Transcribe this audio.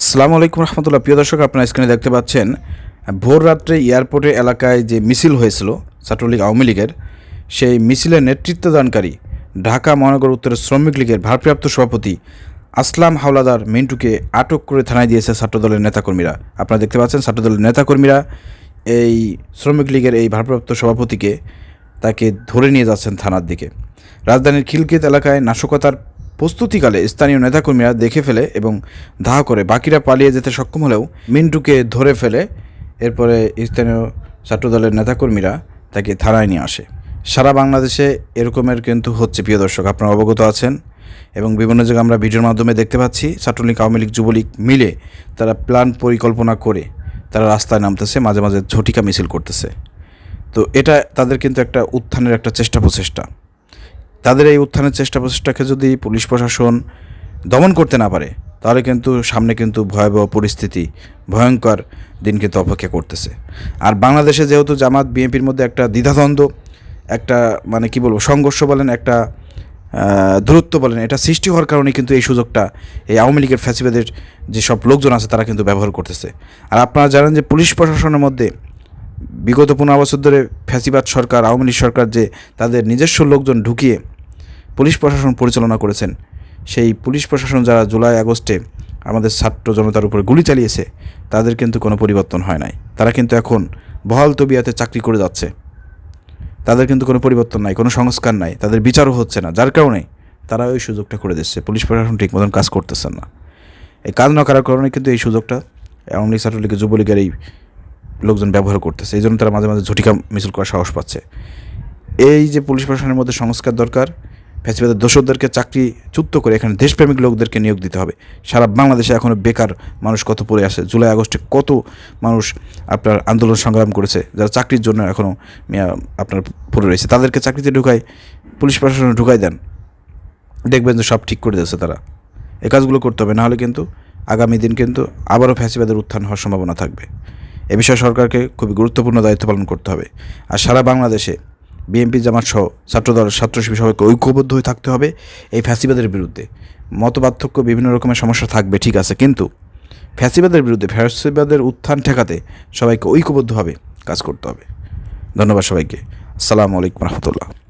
আসসালামু আলাইকুম রহমতুল্লাহ। প্রিয় দর্শক, আপনারা স্ক্রিনে দেখতে পাচ্ছেন ভোর রাত্রে এয়ারপোর্টের এলাকায় যে মিছিল হয়েছিল ছাত্রলীগ আওয়ামী লীগের, সেই মিছিলের নেতৃত্বদানকারী ঢাকা মহানগর উত্তরের শ্রমিক লীগের ভারপ্রাপ্ত সভাপতি আসলাম হাওলাদার মিন্টুকে আটক করে থানায় দিয়েছে ছাত্রদলের নেতাকর্মীরা। আপনারা দেখতে পাচ্ছেন ছাত্রদলের নেতাকর্মীরা এই শ্রমিক লীগের এই ভারপ্রাপ্ত সভাপতিকে তাকে ধরে নিয়ে যাচ্ছেন থানার দিকে। রাজধানীর খিলক্ষেত এলাকায় নাশকতার প্রস্তুতিকালে স্থানীয় নেতাকর্মীরা দেখে ফেলে এবং ধাওয়া করে বাকিরা পালিয়ে যেতে সক্ষম হলেও মিন্টুকে ধরে ফেলে। এরপরে স্থানীয় ছাত্রদলের নেতাকর্মীরা তাকে থানায় নিয়ে আসে। সারা বাংলাদেশে এরকমের কিন্তু হচ্ছে, প্রিয় দর্শক, আপনারা অবগত আছেন এবং বিভিন্ন জায়গায় আমরা ভিডিওর মাধ্যমে দেখতে পাচ্ছি ছাত্রলীগ আওয়ামী লীগ যুবলীগ মিলে তারা প্ল্যান পরিকল্পনা করে তারা রাস্তায় নামতেছে, মাঝে মাঝে ঝটিকা মিছিল করতেছে। তো এটা তাদের কিন্তু একটা উত্থানের একটা চেষ্টা প্রচেষ্টা। তাদের এই উত্থানের চেষ্টা প্রচেষ্টাকে যদি পুলিশ প্রশাসন দমন করতে না পারে, তাহলে কিন্তু সামনে কিন্তু ভয়াবহ পরিস্থিতি, ভয়ঙ্কর দিন কিন্তু অপেক্ষা করতেছে। আর বাংলাদেশে যেহেতু জামাত বিএনপির মধ্যে একটা দ্বিধাদ্বন্দ্ব, একটা মানে কি বলবো, সংঘর্ষ বলেন, একটা দূরত্ব বলেন, এটা সৃষ্টি হওয়ার কারণে কিন্তু এই সুযোগটা এই আওয়ামী লীগের ফ্যাসিবাদের যেসব লোকজন আছে তারা কিন্তু ব্যবহার করতেছে। আর আপনারা জানেন যে পুলিশ প্রশাসনের মধ্যে বিগত 15 বছর ধরে ফ্যাসিবাদ সরকার, আওয়ামী লীগ সরকার যে তাদের নিজস্ব লোকজন ঢুকিয়ে পুলিশ প্রশাসন পরিচালনা করেছেন, সেই পুলিশ প্রশাসন যারা জুলাই আগস্টে আমাদের ছাত্র জনতার উপরে গুলি চালিয়েছে, তাদের কিন্তু কোনো পরিবর্তন হয় নাই। তারা কিন্তু এখন বহাল তবিয়াতে চাকরি করে যাচ্ছে। তাদের কিন্তু কোনো পরিবর্তন নাই, কোনো সংস্কার নাই, তাদের বিচারও হচ্ছে না। যার কারণে তারা ওই সুযোগটা করে দিচ্ছে। পুলিশ প্রশাসন ঠিক মতন কাজ করতেছেন না। এই কাজ না করার কারণে কিন্তু এই সুযোগটা আওয়ামী লীগ, ছাত্রলীগের, যুবলীগের এই লোকজন ব্যবহার করতেছে। এই জন্য তারা মাঝে মাঝে ঝটিকা মিছিল করার সাহস পাচ্ছে। এই যে পুলিশ প্রশাসনের মধ্যে সংস্কার দরকার, ফ্যাসিবাদের দোষরদেরকে চাকরিচ্যুত করে এখানে দেশপ্রেমিক লোকদেরকে নিয়োগ দিতে হবে। সারা বাংলাদেশে এখনও বেকার মানুষ কত পড়ে আসে। জুলাই আগস্টে কত মানুষ আপনার আন্দোলন সংগ্রাম করেছে, যারা চাকরির জন্য এখনও আপনার পড়ে রয়েছে, তাদেরকে চাকরিতে ঢুকায়, পুলিশ প্রশাসনে ঢুকাই দেন, দেখবেন যে সব ঠিক করে দিয়েছে তারা। এই কাজগুলো করতে হবে, নাহলে কিন্তু আগামী দিন কিন্তু আবারও ফ্যাসিবাদের উত্থান হওয়ার সম্ভাবনা থাকবে। এ বিষয়ে সরকারকে খুবই গুরুত্বপূর্ণ দায়িত্ব পালন করতে হবে। আর সারা বাংলাদেশে বিএনপি, জামাত সহ ছাত্রদল, ছাত্রশিবির সবাইকে ঐক্যবদ্ধ হয়ে থাকতে হবে এই ফ্যাসিবাদের বিরুদ্ধে। মতপার্থক্য, বিভিন্ন রকমের সমস্যা থাকবে, ঠিক আছে, কিন্তু ফ্যাসিবাদের বিরুদ্ধে, ফ্যাসিবাদের উত্থান ঠেকাতে সবাইকে ঐক্যবদ্ধভাবে কাজ করতে হবে। ধন্যবাদ সবাইকে। আসসালামু আলাইকুম রহমতুল্লাহ।